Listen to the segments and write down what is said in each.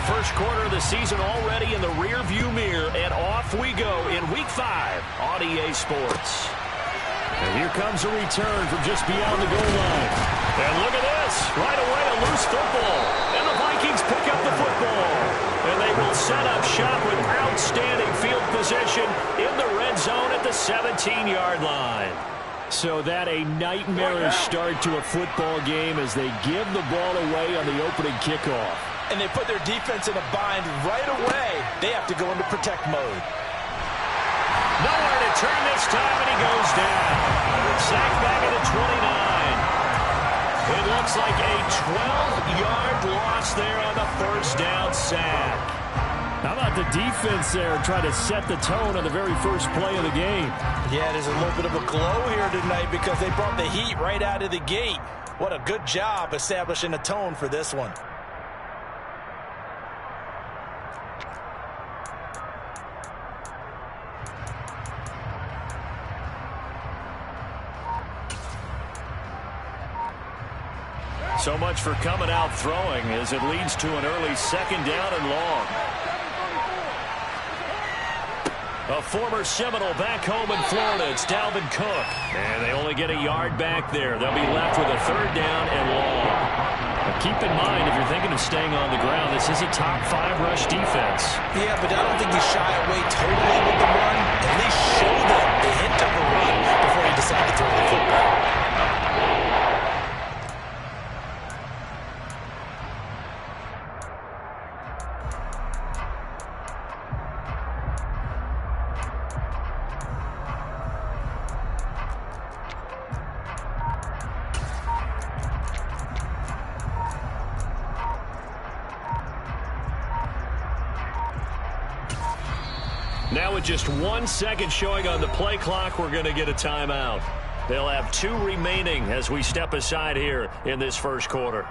first quarter of the season already in the rearview mirror, and off we go in Week 5 on EA Sports. And here comes a return from just beyond the goal line. And look at this. Right away, a loose football. And the Vikings pick up the football. And they will set up shop with outstanding field position in the red zone at the 17-yard line. So that a nightmarish start to a football game as they give the ball away on the opening kickoff. And they put their defense in a bind right away. They have to go into protect mode. Nowhere to turn this time, and he goes down. Sacked back at the 29. It looks like a 12-yard loss there on the first down sack. How about the defense there trying to set the tone on the very first play of the game? Yeah, there's a little bit of a glow here tonight because they brought the heat right out of the gate. What a good job establishing a tone for this one. So much for coming out throwing as it leads to an early second down and long. A former Seminole back home in Florida. It's Dalvin Cook. And they only get a yard back there. They'll be left with a third down and long. But keep in mind, if you're thinking of staying on the ground, this is a top 5 rush defense. Yeah, but I don't think you shy away totally with the run. At least show them the hint of a run before you decide to throw the football. Now with just 1 second showing on the play clock, we're going to get a timeout. They'll have 2 remaining as we step aside here in this first quarter.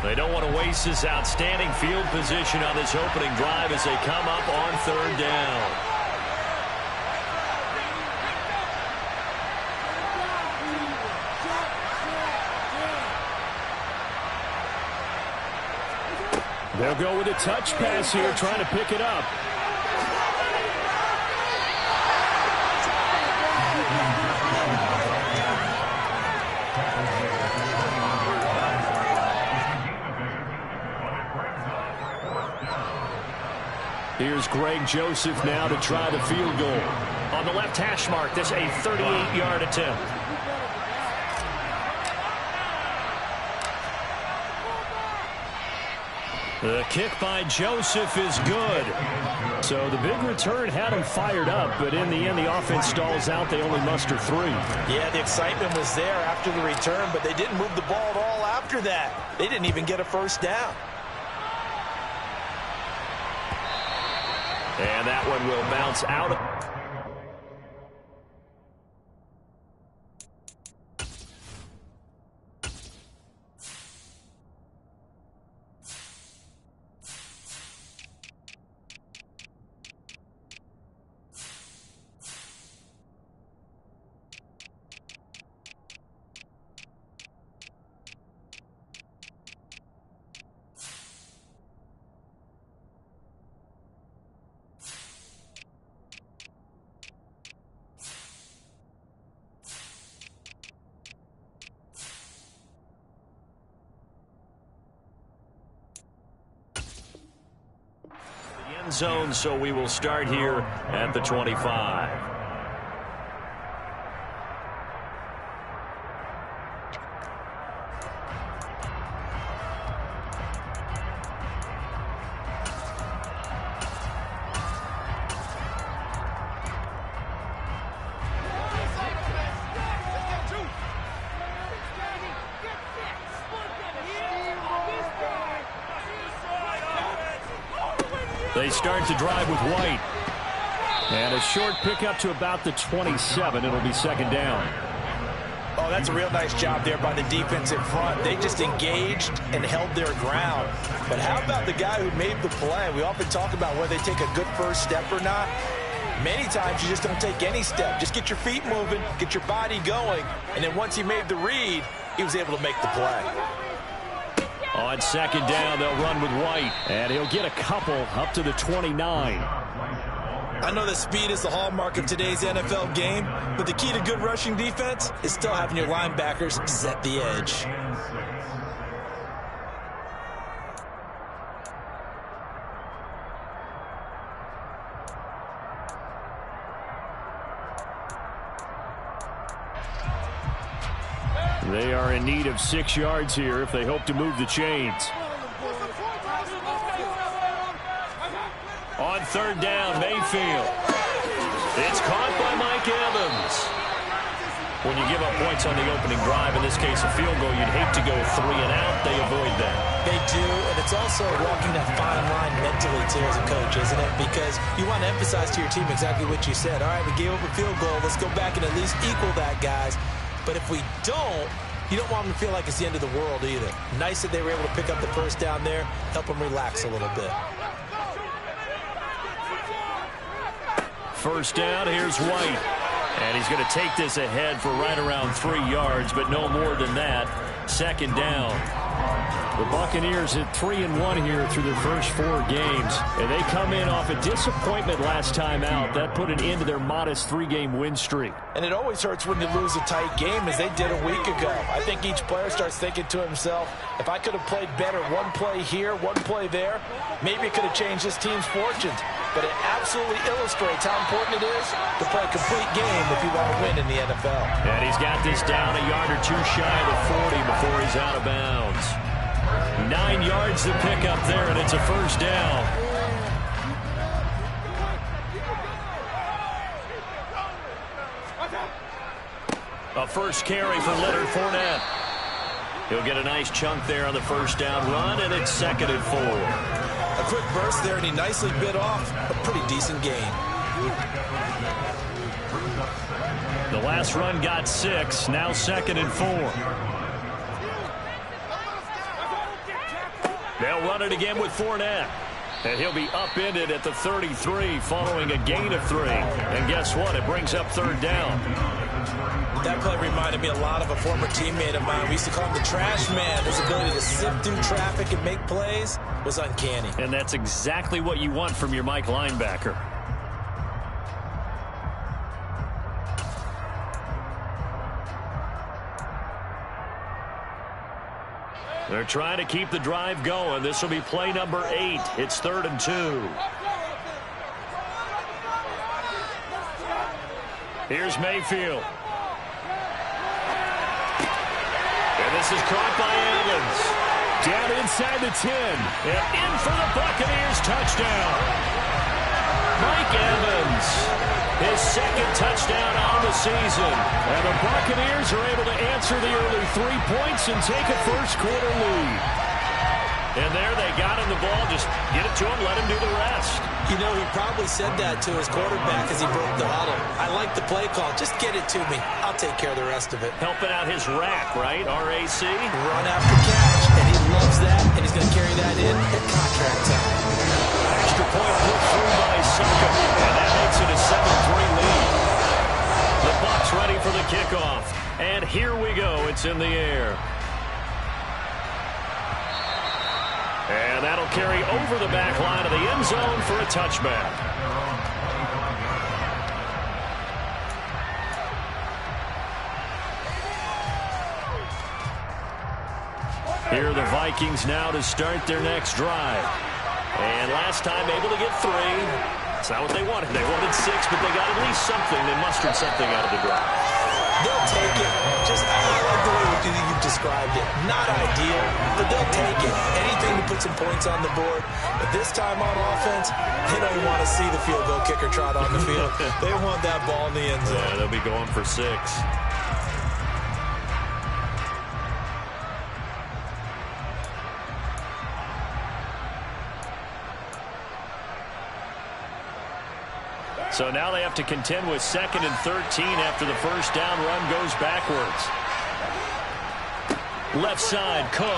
They don't want to waste this outstanding field position on this opening drive as they come up on third down. They'll go with a touch pass here, trying to pick it up. Here's Greg Joseph now to try the field goal. On the left hash mark, this a 38-yard attempt. The kick by Joseph is good. So the big return had him fired up, but in the end, the offense stalls out. They only muster 3. Yeah, the excitement was there after the return, but they didn't move the ball at all after that. They didn't even get a first down. And that one will bounce out. Zone, so we will start here at the 25. They start to drive with White. And a short pickup to about the 27. It'll be second down. Oh, that's a real nice job there by the defense in front. They just engaged and held their ground. But how about the guy who made the play? We often talk about whether they take a good first step or not. Many times you just don't take any step. Just get your feet moving, get your body going, and then once he made the read, he was able to make the play. On second down, they'll run with White, and he'll get a couple up to the 29. I know that speed is the hallmark of today's NFL game, but the key to good rushing defense is still having your linebackers set the edge. They are in need of 6 yards here if they hope to move the chains. On third down, Mayfield. It's caught by Mike Evans. When you give up points on the opening drive, in this case a field goal, you'd hate to go 3 and out. They avoid that. They do, and it's also walking that fine line mentally, too, as a coach, isn't it? Because you want to emphasize to your team exactly what you said. All right, we gave up a field goal. Let's go back and at least equal that, guys. But if we don't, you don't want them to feel like it's the end of the world either. Nice that they were able to pick up the first down there, help them relax a little bit. First down, here's White. And he's going to take this ahead for right around 3 yards, but no more than that. Second down. The Buccaneers at 3-1 here through their first 4 games. And they come in off a disappointment last time out. That put an end to their modest 3-game win streak. And it always hurts when you lose a tight game, as they did a week ago. I think each player starts thinking to himself, if I could have played better one play here, one play there, maybe it could have changed this team's fortunes. But it absolutely illustrates how important it is to play a complete game if you want to win in the NFL. And he's got this down a yard or 2 shy of the 40 before he's out of bounds. 9 yards to pick up there, and it's a first down. A first carry for Leonard Fournette. He'll get a nice chunk there on the first down run, and it's 2nd and 4. A quick burst there, and he nicely bit off a pretty decent gain. The last run got 6, now 2nd and 4. They'll run it again with Fournette. And he'll be upended at the 33 following a gain of 3. And guess what? It brings up 3rd down. That play reminded me a lot of a former teammate of mine. We used to call him the trash man. His ability to sift through traffic and make plays was uncanny. And that's exactly what you want from your Mike linebacker. They're trying to keep the drive going. This will be play number 8. It's 3rd and 2. Here's Mayfield. And this is caught by Evans. Down inside the 10. And in for the Buccaneers touchdown. Mike Evans. His 2nd touchdown on the season. And the Buccaneers are able to answer the early 3 points and take a first-quarter lead. And there they got him the ball. Just get it to him, let him do the rest. You know, he probably said that to his quarterback as he broke the huddle. I like the play call. Just get it to me. I'll take care of the rest of it. Helping out his rack, right? R-A-C? Run after catch. And he loves that, and he's going to carry that in at contract time. Extra point put through by Saka. And that makes it a 7-3 lead. The Bucs ready for the kickoff. And here we go. It's in the air. And that'll carry over the back line of the end zone for a touchback. Here are the Vikings now to start their next drive. And last time able to get 3. That's not what they wanted. They wanted 6, but they got at least something. They mustered something out of the drive. They'll take it. Just, I like the way you've described it. Not ideal, but they'll take it. Anything to put some points on the board. But this time on offense, they don't want to see the field goal kicker trot on the field. They want that ball in the end zone. Yeah, they'll be going for 6. So now they have to contend with 2nd and 13 after the first down run goes backwards. Left side, Cook.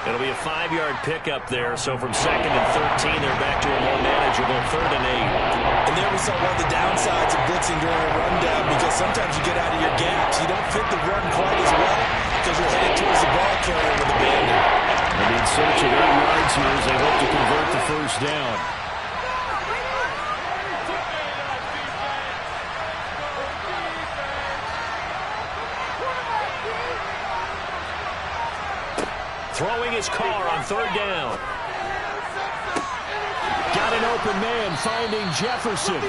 It'll be a 5-yard pickup there. So from 2nd and 13, they're back to a more manageable 3rd and 8. And there we saw one of the downsides of blitzing during a rundown, because sometimes you get out of your gaps. You don't fit the run quite as well because you're headed towards the ball carrier. search of 8 yards here as they hope to convert the first down. Throwing his car on third down. Got an open man finding Jefferson.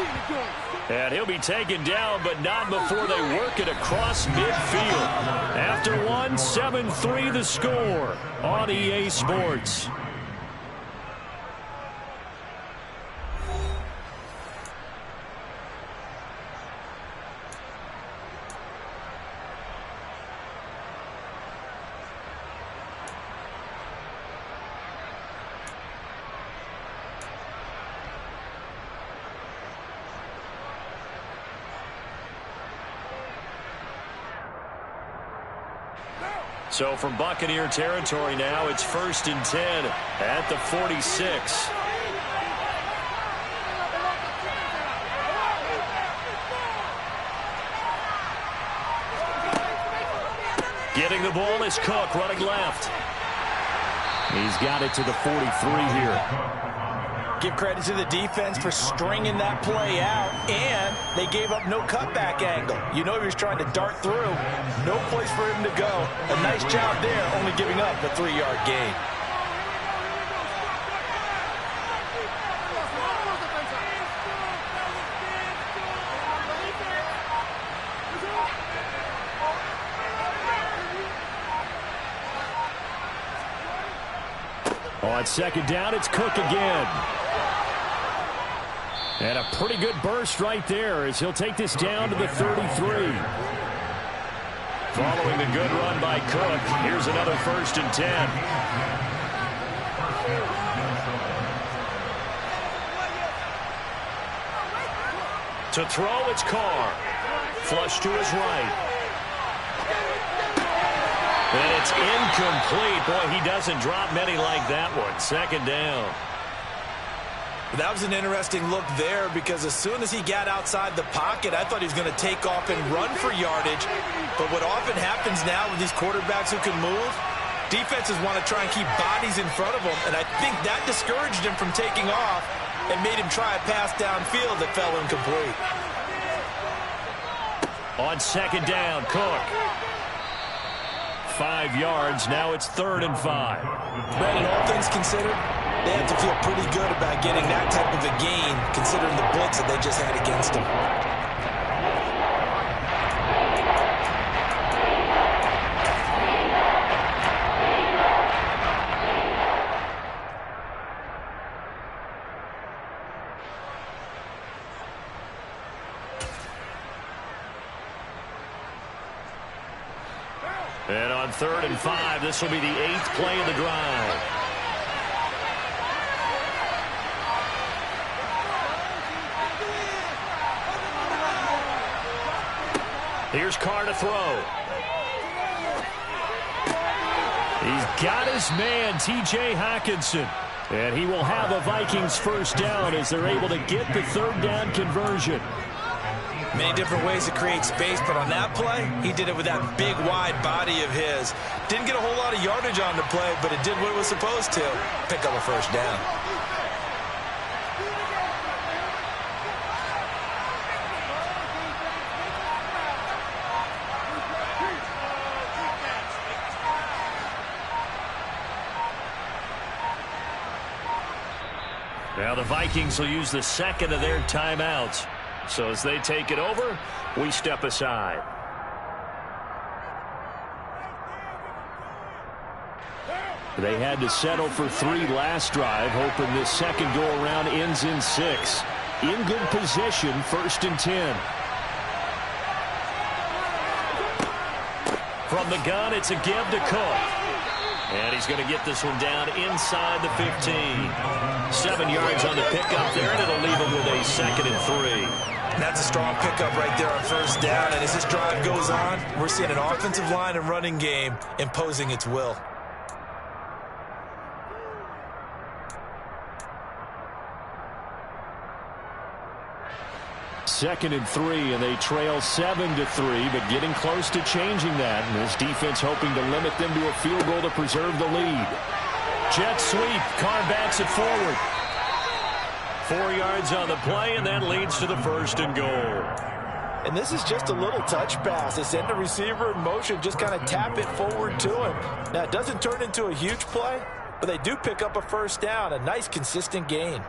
And he'll be taken down, but not before they work it across midfield. After 1, 7-3 the score on EA Sports. So from Buccaneer territory now, it's 1st and 10 at the 46. Getting the ball is Cook running left. He's got it to the 43 here. Give credit to the defense for stringing that play out, and they gave up no cutback angle. You know he was trying to dart through. No place for him to go. A nice job there, only giving up a 3-yard gain. On second down, it's Cook again. And a pretty good burst right there as he'll take this down to the 33. Following the good run by Cook, here's another 1st and 10. To throw, it's Carr. Flush to his right. And it's incomplete. Boy, he doesn't drop many like that one. 2nd down. That was an interesting look there because as soon as he got outside the pocket, I thought he was going to take off and run for yardage. But what often happens now with these quarterbacks who can move, defenses want to try and keep bodies in front of them. And I think that discouraged him from taking off and made him try a pass downfield that fell incomplete. On 2nd down, Cook. 5 yards. Now it's 3rd and 5. Brandon, all things considered, they have to feel pretty good about getting that type of a gain, considering the blitz that they just had against them. And on 3rd and 5, this will be the 8th play of the drive. Here's Carr to throw. He's got his man, T.J. Hockenson. And he will have a Vikings 1st down as they're able to get the 3rd down conversion. Many different ways to create space, but on that play, he did it with that big, wide body of his. Didn't get a whole lot of yardage on the play, but it did what it was supposed to. Pick up a 1st down. Now the Vikings will use the 2nd of their timeouts. So as they take it over, we step aside. They had to settle for 3 last drive, hoping this second go-around ends in 6. In good position, 1st and 10. From the gun, it's a give to Cook. And he's going to get this one down inside the 15. 7 yards on the pickup there, and it'll leave him with a 2nd and 3. That's a strong pickup right there on 1st down. And as this drive goes on, we're seeing an offensive line and running game imposing its will. Second and 3, and they trail 7-3, but getting close to changing that. And this defense hoping to limit them to a field goal to preserve the lead. Jet sweep. Carr backs it forward. 4 yards on the play, and that leads to the 1st and goal. And this is just a little touch pass. They send the receiver in motion, just kind of tap it forward to him. Now, it doesn't turn into a huge play, but they do pick up a 1st down, a nice, consistent gain.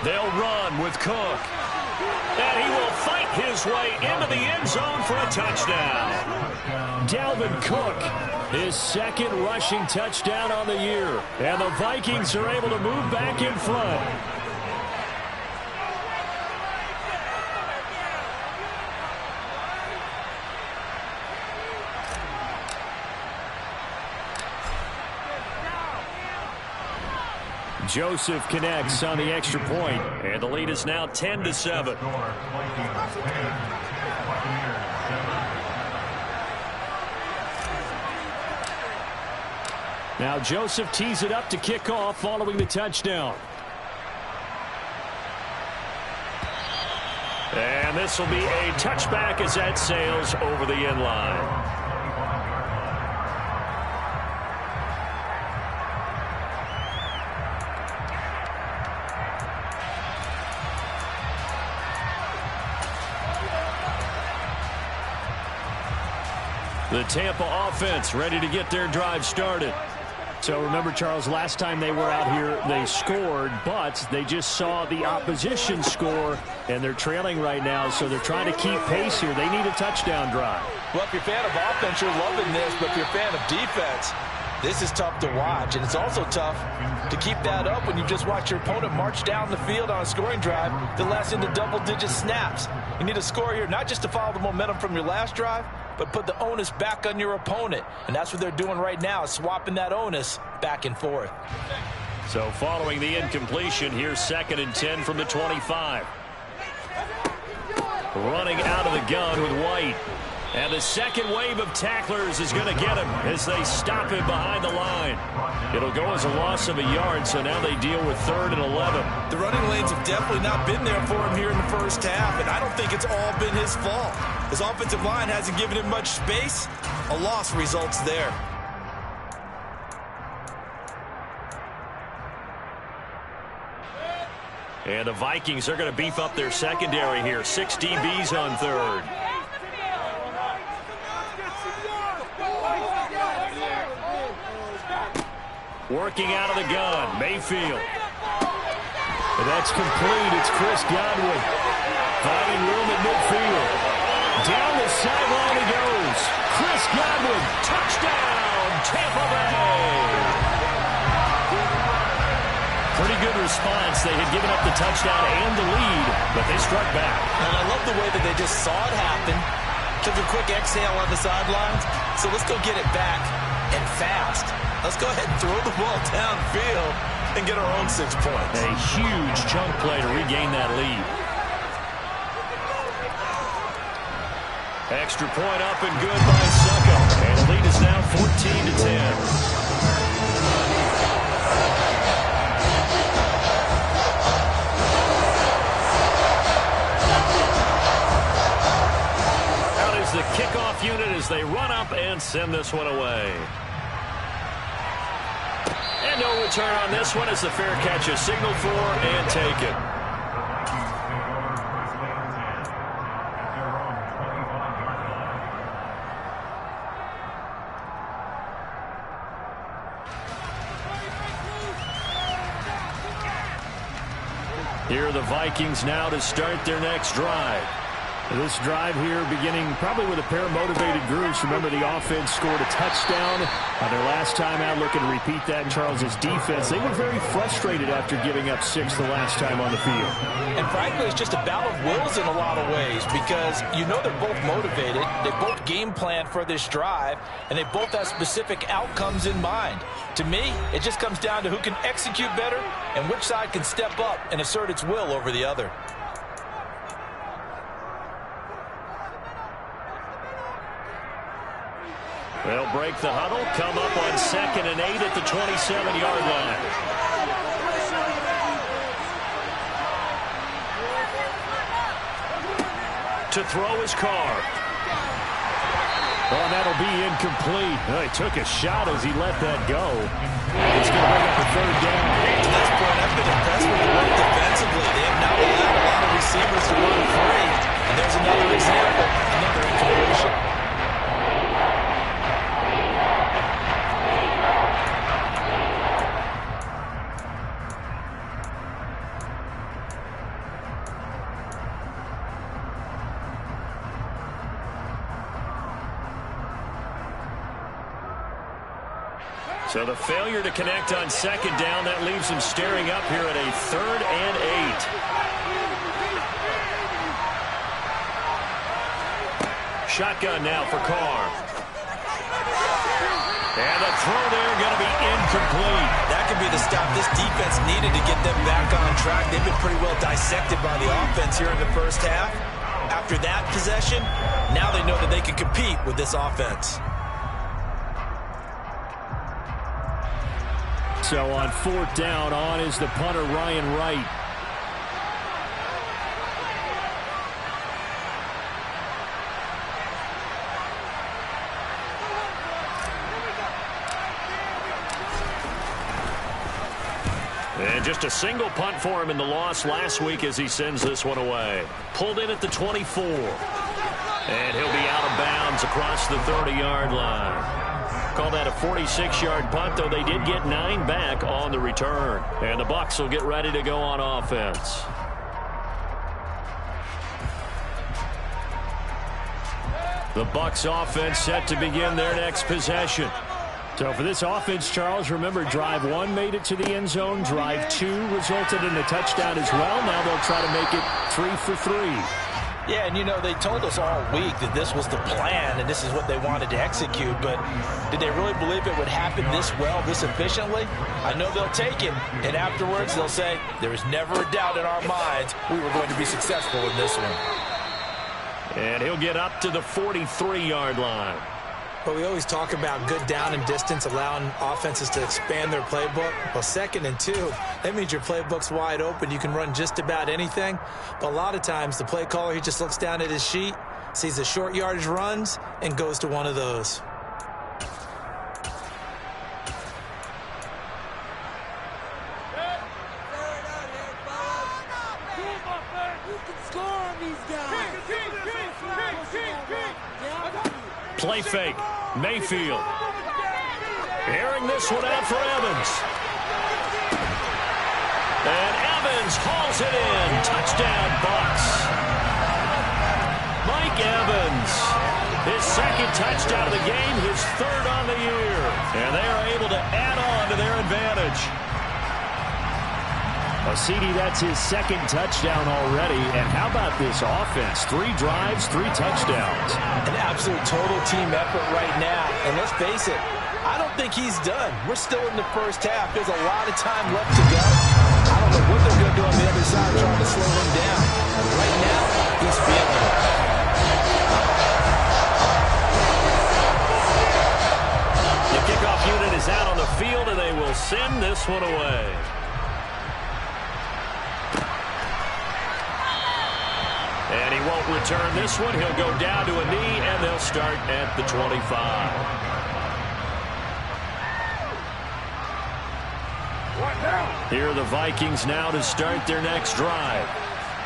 They'll run with Cook. And he will fight his way into the end zone for a touchdown. Dalvin Cook, his 2nd rushing touchdown on the year. And the Vikings are able to move back in front. Joseph connects on the extra point, and the lead is now 10-7. Now Joseph tees it up to kick off following the touchdown. And this will be a touchback as that sails over the end line. The Tampa offense ready to get their drive started. So remember, Charles, last time they were out here, they scored, but they just saw the opposition score, and they're trailing right now, so they're trying to keep pace here. They need a touchdown drive. Well, if you're a fan of offense, you're loving this, but if you're a fan of defense, this is tough to watch, and it's also tough to keep that up when you just watch your opponent march down the field on a scoring drive that lasts into double-digit snaps. You need a score here, not just to follow the momentum from your last drive, but put the onus back on your opponent. And that's what they're doing right now, swapping that onus back and forth. So following the incompletion, here's 2nd and 10 from the 25. Running out of the gun with White. And the second wave of tacklers is going to get him as they stop him behind the line. It'll go as a loss of a yard, so now they deal with 3rd and 11. The running lanes have definitely not been there for him here in the first half, and I don't think it's all been his fault. His offensive line hasn't given him much space. A loss results there. And the Vikings are going to beef up their secondary here. 6 DBs on 3rd. Working out of the gun, Mayfield. And that's complete. It's Chris Godwin finding room at midfield. Down the sideline he goes. Chris Godwin, touchdown, Tampa Bay. Pretty good response. They had given up the touchdown and the lead, but they struck back. And I love the way that they just saw it happen. Took a quick exhale on the sidelines. So let's go get it back and fast. Let's go ahead and throw the ball downfield and get our own 6 points. A huge chunk play to regain that lead. Extra point up and good by Succo. And the lead is now 14-10. Out is the kickoff unit as they run up and send this one away. And no return on this one as the fair catch is signaled for and taken. Here are the Vikings now to start their next drive. This drive here beginning probably with a pair of motivated groups. Remember, the offense scored a touchdown on their last time out. Looking to repeat that in Charles's defense. They were very frustrated after giving up 6 the last time on the field. And frankly, it's just a battle of wills in a lot of ways because you know they're both motivated. They both game plan for this drive, and they both have specific outcomes in mind. To me, it just comes down to who can execute better and which side can step up and assert its will over the other. They'll break the huddle, come up on 2nd and 8 at the 27-yard line. to throw his car. Oh, and that'll be incomplete. He took a shot as he let that go. He's going to bring up a third down. To this point, I've been impressed with the work defensively. They have not allowed a lot of receivers to run free. And there's another example, another incompletion. So the failure to connect on second down, that leaves him staring up here at a 3rd and 8. Shotgun now for Carr. And the throw there going to be incomplete. That could be the stop this defense needed to get them back on track. They've been pretty well dissected by the offense here in the first half. After that possession, now they know that they can compete with this offense. So on 4th down, on is the punter, Ryan Wright. And just a single punt for him in the loss last week as he sends this one away. Pulled in at the 24. And he'll be out of bounds across the 30-yard line. Call that a 46-yard punt, though they did get 9 back on the return. And the Bucs will get ready to go on offense. The Bucs offense set to begin their next possession. So for this offense, Charles, remember, drive 1 made it to the end zone. Drive 2 resulted in a touchdown as well. Now they'll try to make it 3 for 3. Yeah, and you know, they told us all week that this was the plan and this is what they wanted to execute, but did they really believe it would happen this well, this efficiently? I know they'll take it, and afterwards they'll say, there was never a doubt in our minds we were going to be successful in this one. And he'll get up to the 43-yard line. But we always talk about good down and distance, allowing offenses to expand their playbook. Well, 2nd and 2, that means your playbook's wide open. You can run just about anything. But a lot of times, the play caller, he just looks down at his sheet, sees the short yardage runs, and goes to one of those. Play fake. Mayfield. Airing this one out for Evans. And Evans hauls it in. Touchdown, Bucs. Mike Evans. His 2nd touchdown of the game, his 3rd on the year. And they are able to add on to their advantage. CD, that's his 2nd touchdown already. And how about this offense? 3 drives, 3 touchdowns. An absolute total team effort right now. And let's face it, I don't think he's done. We're still in the first half. There's a lot of time left to go. I don't know what they're going to do on the other side trying to slow him down. Right now, he's feeling it. The kickoff unit is out on the field, and they will send this one away. And he won't return this one. He'll go down to a knee, and they'll start at the 25. Here are the Vikings now to start their next drive.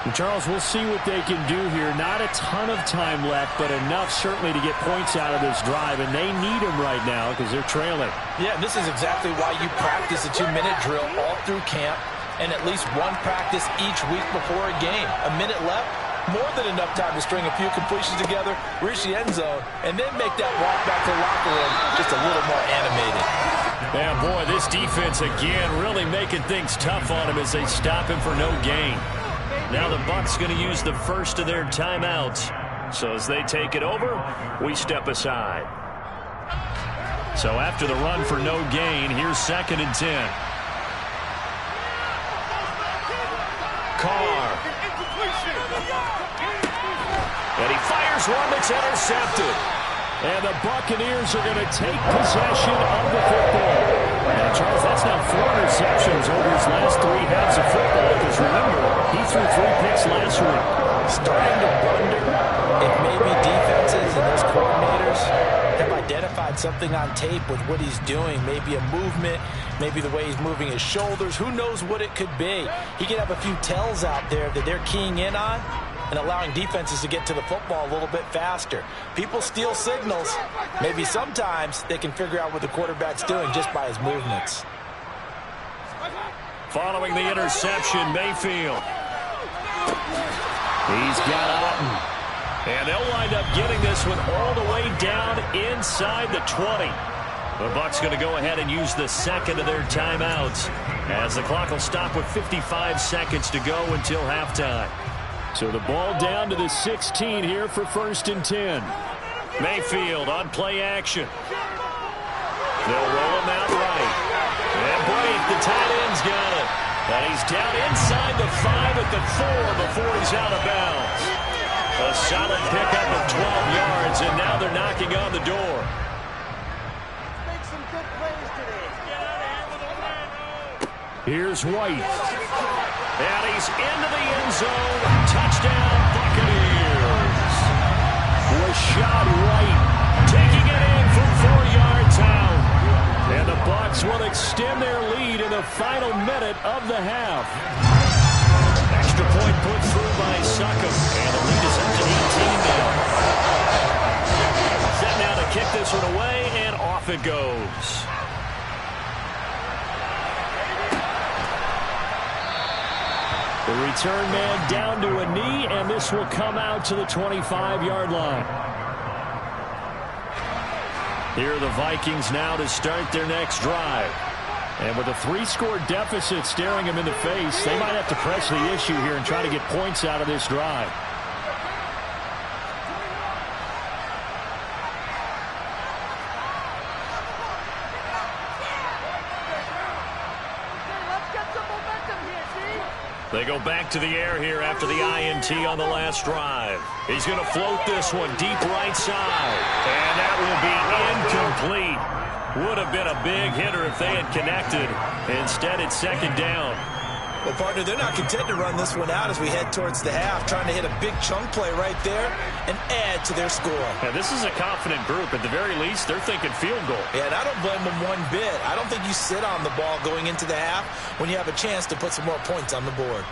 And Charles, we'll see what they can do here. Not a ton of time left, but enough certainly to get points out of this drive, and they need them right now because they're trailing. Yeah, this is exactly why you practice a 2-minute drill all through camp and at least one practice each week before a game. A minute left, more than enough time to string a few completions together, reach the end zone, and then make that walk back to the locker room just a little more animated. Man, boy, this defense again really making things tough on him as they stop him for no gain. Now the Bucs going to use the first of their timeouts. So as they take it over, we step aside. So after the run for no gain, here's 2nd and 10. Carr. And he fires one that's intercepted. And the Buccaneers are going to take possession of the football. And Charles, that's now 4 interceptions over his last 3 halves of football. Because remember, he threw 3 picks last week. Starting to wonder if maybe defenses and those coordinators have identified something on tape with what he's doing. Maybe a movement, maybe the way he's moving his shoulders. Who knows what it could be? He could have a few tells out there that they're keying in on and allowing defenses to get to the football a little bit faster. People steal signals. Maybe sometimes they can figure out what the quarterback's doing just by his movements. Following the interception, Mayfield. He's got Otten. And they'll wind up getting this one all the way down inside the 20. The Bucs going to go ahead and use the second of their timeouts as the clock will stop with 55 seconds to go until halftime. So the ball down to the 16 here for 1st and 10. Mayfield on play action. They'll roll him out right. And Blake, the tight end's got it. And he's down inside the 5 at the 4 before he's out of bounds. A solid pickup of 12 yards, and now they're knocking on the door. Make some good plays today. Get out of here with a win. Here's White. And he's into the end zone. Touchdown, Buccaneers. Rashad White taking it in from 4 yards out. And the Bucs will extend their lead in the final minute of the half. Extra point put through by Succop. And the lead is up to 18 now. Set now to kick this one away, and off it goes. The return man down to a knee, and this will come out to the 25-yard line. Here are the Vikings now to start their next drive. And with a 3-score deficit staring them in the face, they might have to press the issue here and try to get points out of this drive. They go back to the air here after the INT on the last drive. He's going to float this one deep right side. And that will be incomplete. Would have been a big hitter if they had connected. Instead, it's 2nd down. Well, partner, they're not content to run this one out as we head towards the half, trying to hit a big chunk play right there and add to their score. Now, this is a confident group. At the very least, they're thinking field goal. Yeah, and I don't blame them one bit. I don't think you sit on the ball going into the half when you have a chance to put some more points on the board.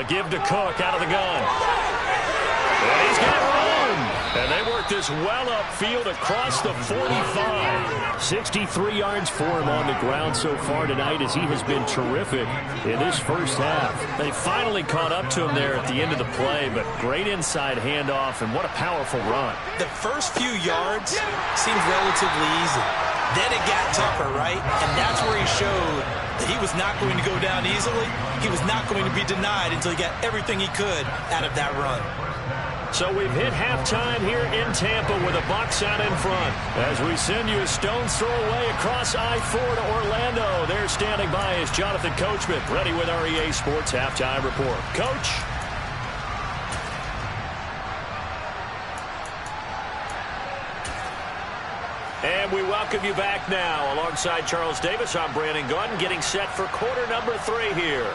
Give to Cook out of the gun. And he's got room. And they work this well upfield across the 45. 63 yards for him on the ground so far tonight as he has been terrific in this first half. They finally caught up to him there at the end of the play, but great inside handoff, and what a powerful run. The first few yards seemed relatively easy. Then it got tougher, right? And that's where he showed that he was not going to go down easily. He was not going to be denied until he got everything he could out of that run. So we've hit halftime here in Tampa with the Bucs out in front. As we send you a stone's throw away across I-4 to Orlando. There standing by is Jonathan Coachman, ready with our EA Sports Halftime Report. Coach? And we welcome you back now. Alongside Charles Davis, I'm Brandon Gaudin, getting set for quarter number 3 here.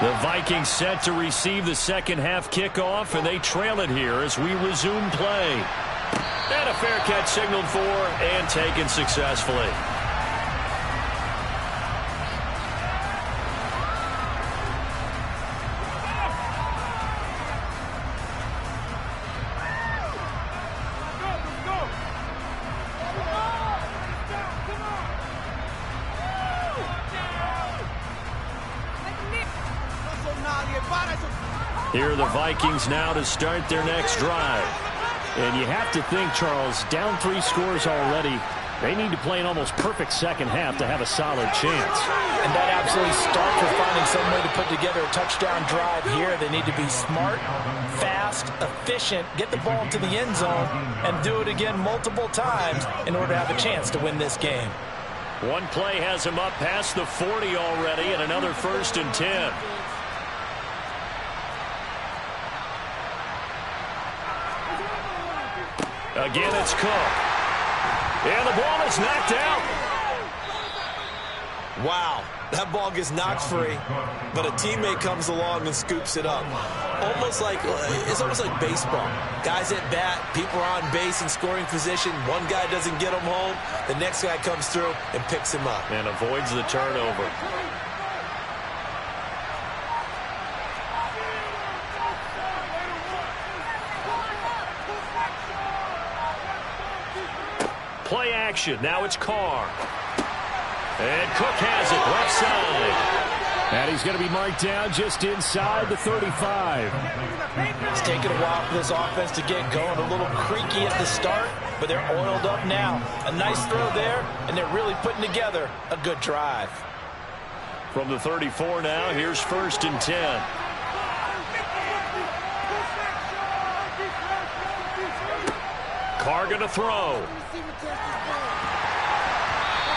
The Vikings set to receive the second half kickoff, and they trail it here as we resume play. And a fair catch signaled for and taken successfully. Here are the Vikings now to start their next drive. And you have to think, Charles, down 3 scores already. They need to play an almost perfect second half to have a solid chance. And that absolutely starts with finding some way to put together a touchdown drive here. They need to be smart, fast, efficient, get the ball into the end zone, and do it again multiple times in order to have a chance to win this game. One play has him up past the 40 already, and another 1st and 10. Again, it's Cook. And the ball is knocked out. Wow, that ball gets knocked free, but a teammate comes along and scoops it up. It's almost like baseball. Guys at bat, people are on base in scoring position. One guy doesn't get him home. The next guy comes through and picks him up. And avoids the turnover. Play action. Now it's Carr. And Cook has it left side. And he's going to be marked down just inside the 35. It's taken a while for this offense to get going. A little creaky at the start, but they're oiled up now. A nice throw there, and they're really putting together a good drive. From the 34 now, here's 1st and 10. Carr going to throw.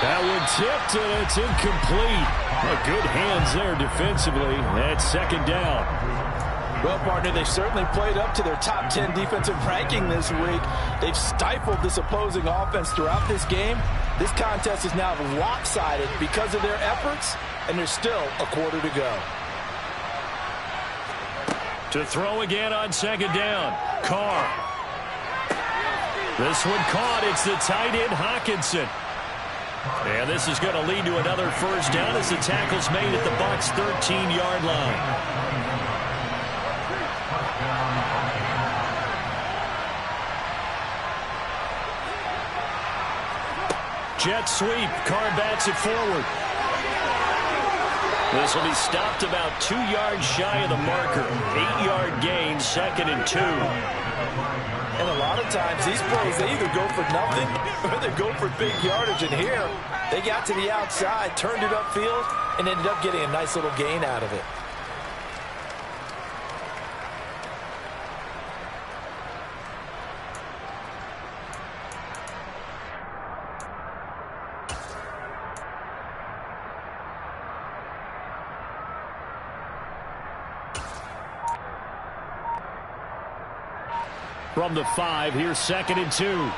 That one tipped, and it's incomplete. Well, good hands there defensively. That's 2nd down. Well, partner, they've certainly played up to their top 10 defensive ranking this week. They've stifled this opposing offense throughout this game. This contest is now lopsided because of their efforts, and there's still a quarter to go. To throw again on 2nd down. Carr. This one caught. It's the tight end, Hawkinson. And this is going to lead to another 1st down as the tackle's made at the Bucs' 13-yard line. Jet sweep. Carr bats it forward. This will be stopped about 2 yards shy of the marker. 8-yard gain, 2nd and 2. And a lot of times, these plays, they either go for nothing or they go for big yardage. And here, they got to the outside, turned it upfield, and ended up getting a nice little gain out of it. From the 5, here's 2nd and 2.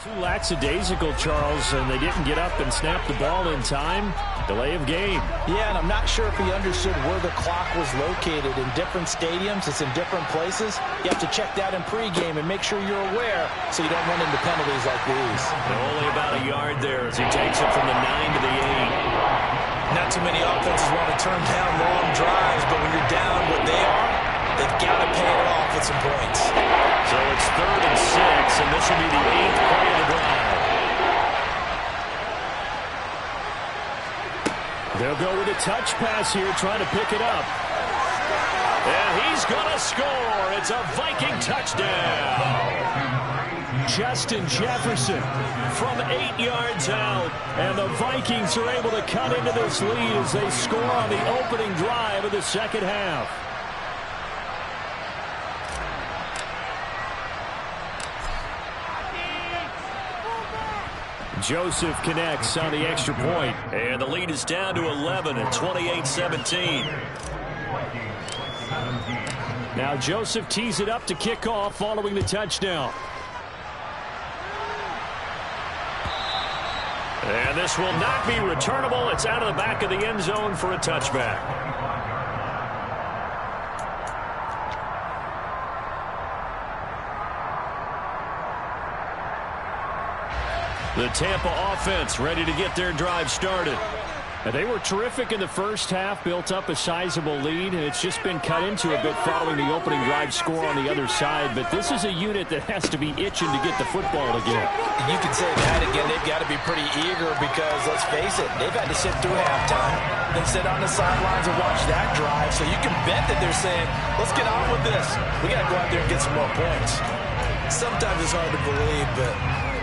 Too lackadaisical, Charles, and they didn't get up and snap the ball in time. Delay of game. Yeah, and I'm not sure if he understood where the clock was located. In different stadiums, it's in different places. You have to check that in pregame and make sure you're aware so you don't run into penalties like these. Only about a yard there as he takes it from the 9 to the 8. Not too many offenses want to turn down long drives, but when you're down what they are, they've got to pay it off with some points. So it's 3rd and 6, and this will be the 8th play of the drive. They'll go with a touch pass here, trying to pick it up. And he's going to score. It's a Viking touchdown. Justin Jefferson from 8 yards out. And the Vikings are able to cut into this lead as they score on the opening drive of the second half. Joseph connects on the extra point. And the lead is down to 11 at 28-17. Now Joseph tees it up to kick off following the touchdown. And this will not be returnable. It's out of the back of the end zone for a touchback. The Tampa offense ready to get their drive started. They were terrific in the first half, built up a sizable lead, and it's just been cut into a bit following the opening drive score on the other side. But this is a unit that has to be itching to get the football again. And you can say that again. They've got to be pretty eager because, let's face it, they've had to sit through halftime, then sit on the sidelines and watch that drive. So you can bet that they're saying, let's get on with this. We got to go out there and get some more points. Sometimes it's hard to believe, but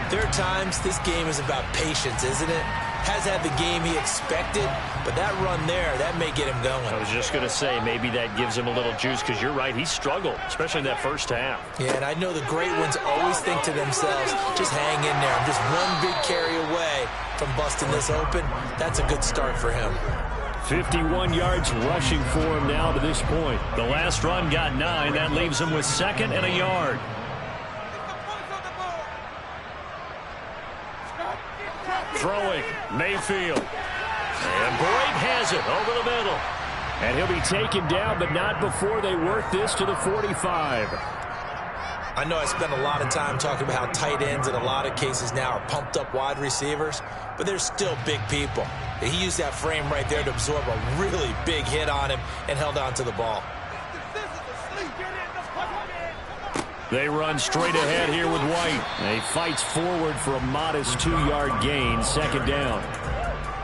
there are times this game is about patience, isn't it? Has had the game he expected, but that run there, that may get him going. I was just going to say, maybe that gives him a little juice, because you're right, he struggled, especially in that first half. Yeah, and I know the great ones always think to themselves, just hang in there. I'm just one big carry away from busting this open. That's a good start for him. 51 yards rushing for him now to this point. The last run got 9. That leaves him with 2nd and a yard. Throwing, Mayfield. And Boyd has it over the middle. And he'll be taken down, but not before they work this to the 45. I know I spent a lot of time talking about how tight ends in a lot of cases now are pumped up wide receivers, but they're still big people. He used that frame right there to absorb a really big hit on him and held on to the ball. They run straight ahead here with White. He fights forward for a modest 2-yard gain, 2nd down.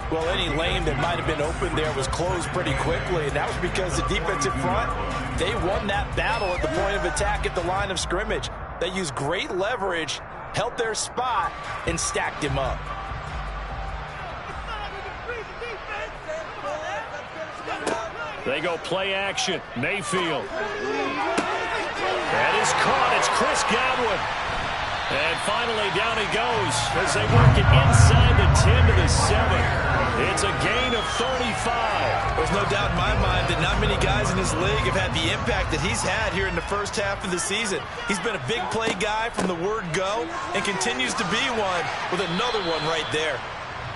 Well, any lane that might have been open there was closed pretty quickly, and that was because the defensive front, they won that battle at the point of attack at the line of scrimmage. They used great leverage, held their spot, and stacked him up. They go play action. Mayfield. That is caught. It's Chris Godwin. And finally down he goes as they work it inside the 10 to the 7. It's a gain of 35. There's no doubt in my mind that not many guys in this league have had the impact that he's had here in the first half of the season. He's been a big play guy from the word go and continues to be one with another one right there.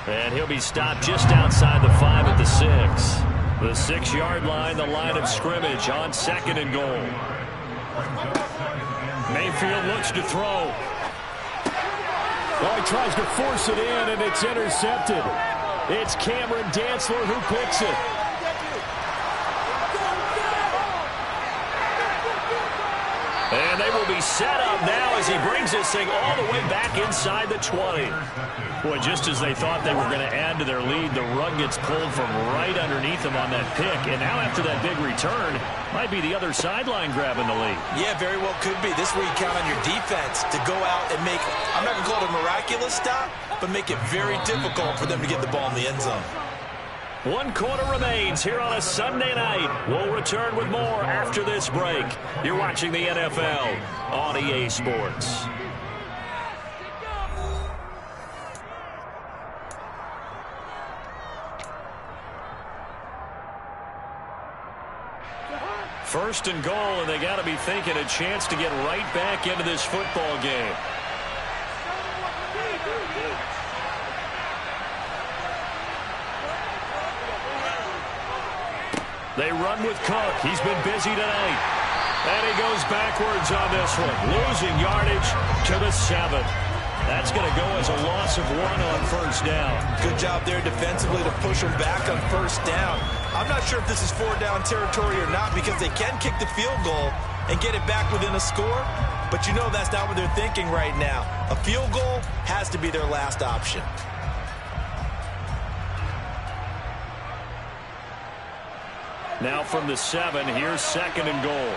And he'll be stopped just outside the 5 at the 6. The 6-yard line, the line of scrimmage on 2nd and goal. Mayfield looks to throw. Oh, he tries to force it in, and it's intercepted. It's Cameron Dantzler who picks it. And they will be set up now as he brings this thing all the way back inside the 20. Boy, just as they thought they were going to add to their lead, the rug gets pulled from right underneath them on that pick. And now after that big return, might be the other sideline grabbing the lead. Yeah, very well could be. This is where you count on your defense to go out and make, I'm not going to call it a miraculous stop, but make it very difficult for them to get the ball in the end zone. 1 quarter remains here on a Sunday night. We'll return with more after this break. You're watching the NFL on EA Sports. First and goal, and they got to be thinking a chance to get right back into this football game. They run with Cook. He's been busy tonight. And he goes backwards on this one, losing yardage to the 7. That's going to go as a loss of 1 on first down. Good job there defensively to push them back on first down. I'm not sure if this is 4-down territory or not because they can kick the field goal and get it back within a score. But you know that's not what they're thinking right now. A field goal has to be their last option. Now from the 7, here's 2nd and goal.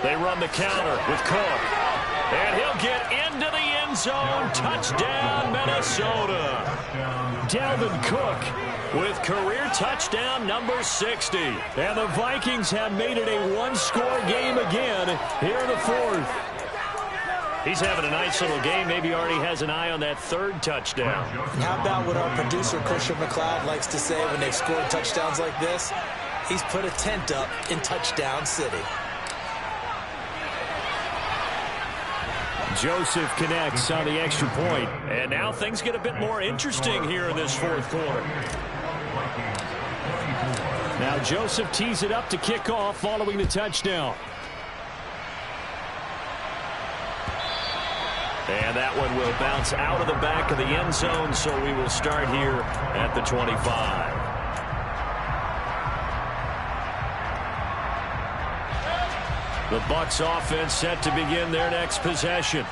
They run the counter with Cook. And he'll get into the end zone. Touchdown, Minnesota. Dalvin Cook with career touchdown number 60. And the Vikings have made it a one-score game again here in the 4th. He's having a nice little game. Maybe already has an eye on that 3rd touchdown. How about what our producer, Christian McLeod, likes to say when they've scored touchdowns like this? He's put a tent up in Touchdown City. Joseph connects on the extra point. And now things get a bit more interesting here in this 4th quarter. Now Joseph tees it up to kick off following the touchdown. And that one will bounce out of the back of the end zone, so we will start here at the 25. The Bucs offense set to begin their next possession.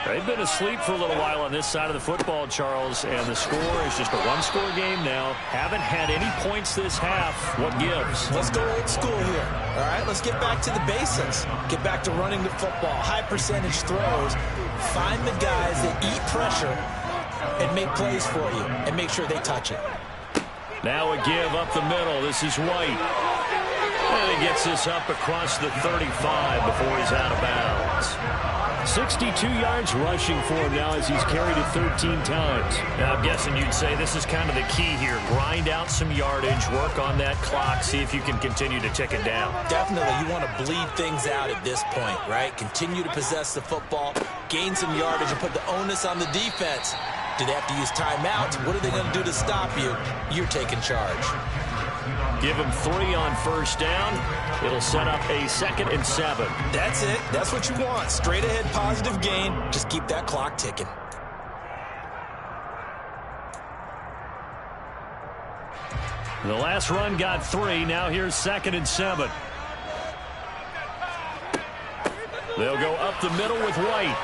They've been asleep for a little while on this side of the football, Charles, and the score is just a one-score game now. Haven't had any points this half. What gives? Let's go old school here. All right, let's get back to the basics. Get back to running the football, high percentage throws. Find the guys that eat pressure and make plays for you and make sure they touch it. Now a give up the middle. This is White. And he gets this up across the 35 before he's out of bounds. 62 yards rushing for him now as he's carried it 13 times. Now, I'm guessing you'd say this is kind of the key here. Grind out some yardage, work on that clock, see if you can continue to tick it down. Definitely. You want to bleed things out at this point, right? Continue to possess the football, gain some yardage, and put the onus on the defense. Do they have to use timeouts? What are they going to do to stop you? You're taking charge. Give him 3 on first down. It'll set up a 2nd and 7. That's it. That's what you want. Straight ahead, positive gain. Just keep that clock ticking. The last run got 3. Now here's 2nd and 7. They'll go up the middle with White.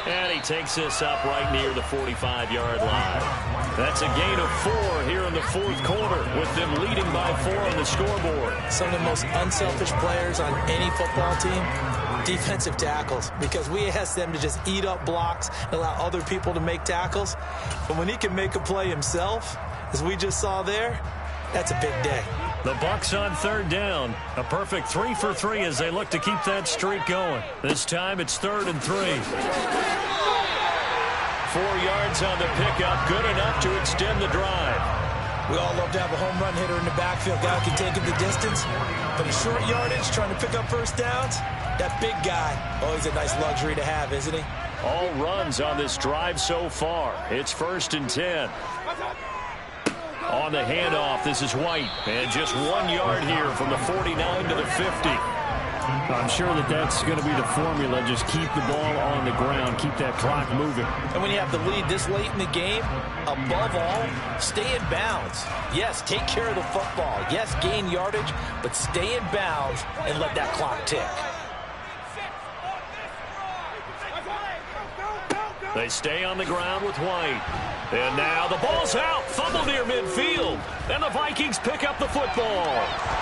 And he takes this up right near the 45-yard line. That's a gain of 4 here in the fourth quarter, with them leading by 4 on the scoreboard. Some of the most unselfish players on any football team, defensive tackles, because we ask them to just eat up blocks and allow other people to make tackles. But when he can make a play himself, as we just saw there, that's a big day. The Bucs on 3rd down. A perfect 3 for 3 as they look to keep that streak going. This time it's 3rd and 3. 4 yards on the pickup, good enough to extend the drive. We all love to have a home run hitter in the backfield. Guy who can take it the distance. But in short yardage, trying to pick up first downs, that big guy, oh, he's a nice luxury to have, isn't he? All runs on this drive so far. It's 1st and 10. On the handoff, this is White. And just 1 yard here from the 49 to the 50. I'm sure that's going to be the formula. Just keep the ball on the ground. Keep that clock moving. And when you have the lead this late in the game, above all, stay in bounds. Yes, take care of the football. Yes, gain yardage, but stay in bounds and let that clock tick. They stay on the ground with White. And now the ball's out. Fumble near midfield. And the Vikings pick up the football.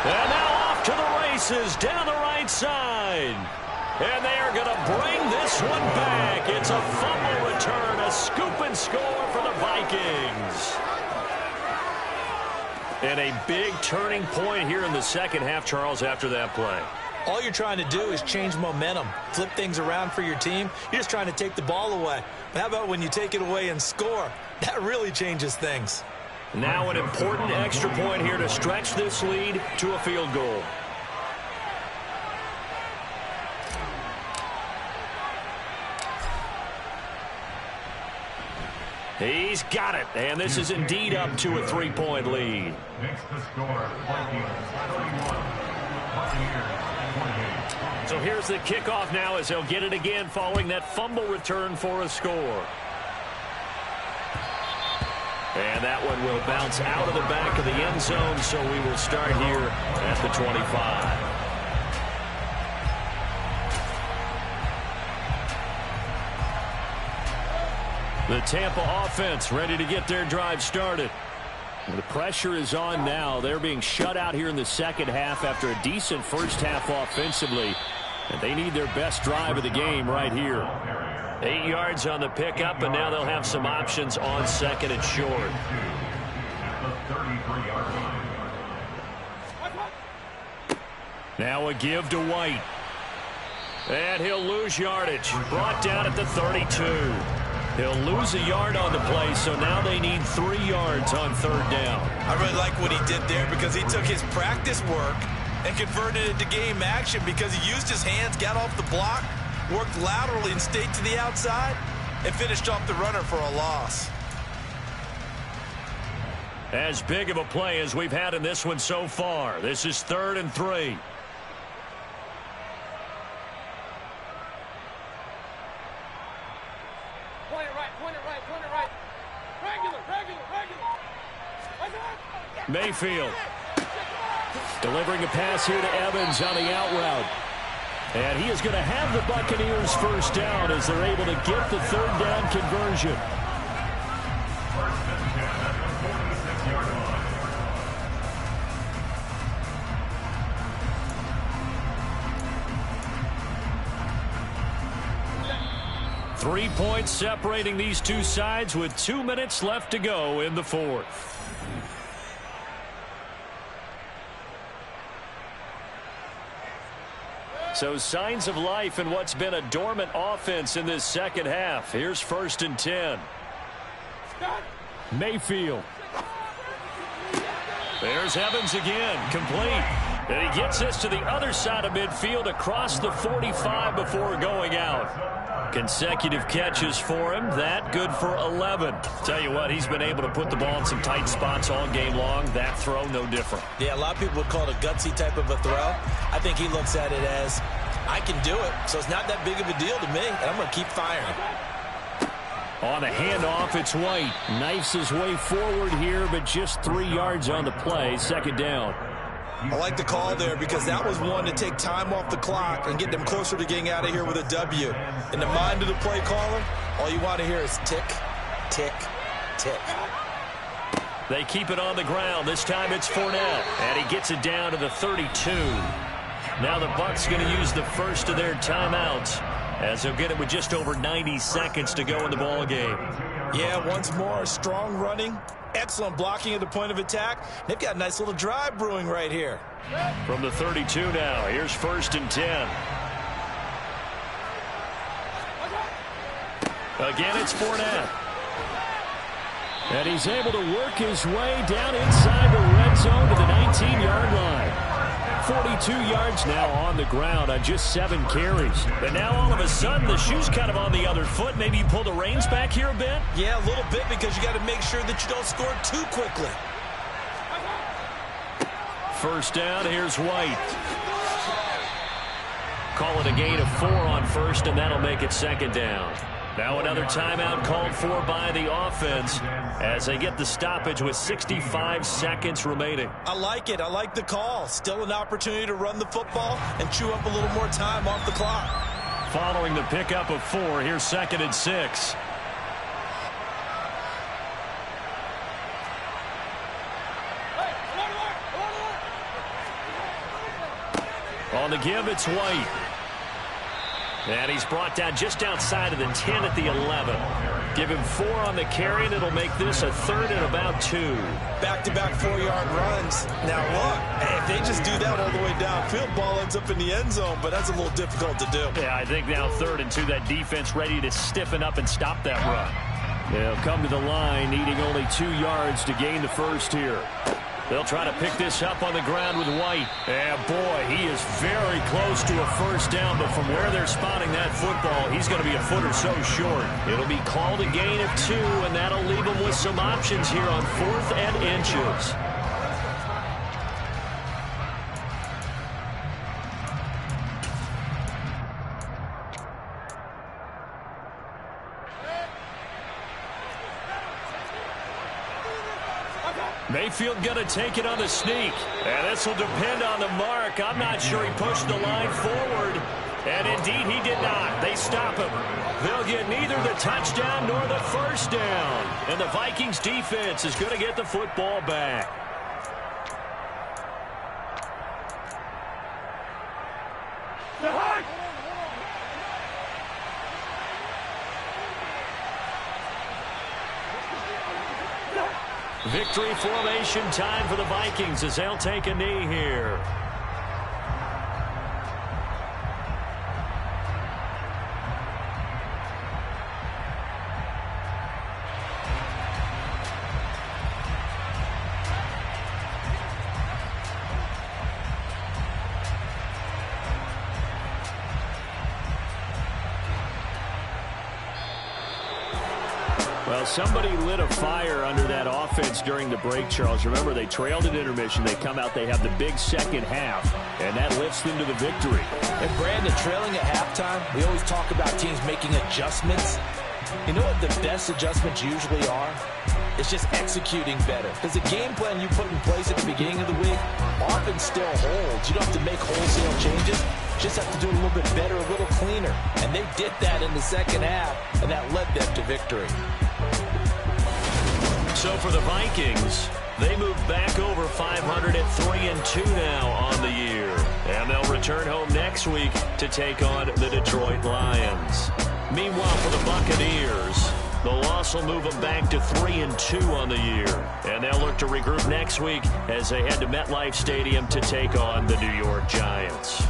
And now off to the races down the right side. And they are going to bring this one back. It's a fumble return, a scoop and score for the Vikings. And a big turning point here in the second half, Charles, after that play. All you're trying to do is change momentum, flip things around for your team. You're just trying to take the ball away. But how about when you take it away and score? That really changes things. Now an important extra point here to stretch this lead to a field goal. He's got it, and this is indeed up to a 3-point lead. Makes the score, Vikings 31, So here's the kickoff now as they'll get it again following that fumble return for a score. And that one will bounce out of the back of the end zone, so we will start here at the 25. The Tampa offense ready to get their drive started. The pressure is on now. They're being shut out here in the second half after a decent first half offensively. And they need their best drive of the game right here. 8 yards on the pickup, and now they'll have some options on 2nd and short. Now a give to White. And he'll lose yardage. Brought down at the 32. He'll lose a yard on the play, so now they need 3 yards on 3rd down. I really like what he did there because he took his practice work and converted it to game action because he used his hands, got off the block, worked laterally and stayed to the outside, and finished off the runner for a loss. As big of a play as we've had in this one so far. This is 3rd and 3. Mayfield delivering a pass here to Evans on the out route. And he is going to have the Buccaneers first down as they're able to get the third down conversion. First and 10 at the 46-yard line. 3 points separating these two sides with 2 minutes left to go in the fourth. So signs of life in what's been a dormant offense in this second half. Here's first and 10. Mayfield. There's Evans again, complete. And he gets this to the other side of midfield across the 45 before going out. Consecutive catches for him. That good for 11. Tell you what, he's been able to put the ball in some tight spots all game long. That throw, no different. Yeah, a lot of people would call it a gutsy type of a throw. I think he looks at it as, I can do it, so it's not that big of a deal to me, and I'm going to keep firing. On the handoff, it's White. Knifes his way forward here, but just 3 yards on the play. Second down. I like the call there because that was one to take time off the clock and get them closer to getting out of here with a W. In the mind of the play caller, all you want to hear is tick, tick, tick. They keep it on the ground. This time it's Fournette, and he gets it down to the 32. Now the Bucs going to use the first of their timeouts as they'll get it with just over 90 seconds to go in the ball game. Yeah, once more, strong running, excellent blocking at the point of attack. They've got a nice little drive brewing right here. From the 32 now, here's first and 10. Again, it's Fournette. And he's able to work his way down inside the red zone to the 19-yard line. 42 yards now on the ground on just 7 carries. And now all of a sudden the shoe's kind of on the other foot. Maybe you pull the reins back here a bit? Yeah, a little bit because you got to make sure that you don't score too quickly. First down, here's White. Call it a gain of 4 on first, and that'll make it second down. Now another timeout called for by the offense as they get the stoppage with 65 seconds remaining. I like it. I like the call. Still an opportunity to run the football and chew up a little more time off the clock. Following the pickup of 4, here's second and 6. On the give, it's White. And he's brought down just outside of the 10 at the 11. Give him 4 on the carry, and it'll make this a third and about 2. Back-to-back 4-yard runs. Now, look, if they just do that all the way downfield, ball ends up in the end zone, but that's a little difficult to do. Yeah, I think now 3rd and 2, that defense ready to stiffen up and stop that run. They'll come to the line, needing only 2 yards to gain the first here. They'll try to pick this up on the ground with White. And, boy, he is very close to a first down, but from where they're spotting that football, he's going to be a foot or so short. It'll be called a gain of 2, and that'll leave him with some options here on 4th and inches. Mayfield going to take it on the sneak. And this will depend on the mark. I'm not sure he pushed the line forward. And indeed he did not. They stop him. They'll get neither the touchdown nor the first down. And the Vikings defense is going to get the football back. Victory formation time for the Vikings as they'll take a knee here. Well, somebody lit a fire under that offense during the break, Charles. Remember, they trailed at intermission. They come out, they have the big second half, and that lifts them to the victory. And, Brandon, trailing at halftime, we always talk about teams making adjustments. You know what the best adjustments usually are? It's just executing better. Because the game plan you put in place at the beginning of the week often still holds. You don't have to make wholesale changes. You just have to do it a little bit better, a little cleaner. And they did that in the second half, and that led them to victory. So for the Vikings, they move back over 500 at 3-2 now on the year. And they'll return home next week to take on the Detroit Lions. Meanwhile, for the Buccaneers, the loss will move them back to 3-2 on the year. And they'll look to regroup next week as they head to MetLife Stadium to take on the New York Giants.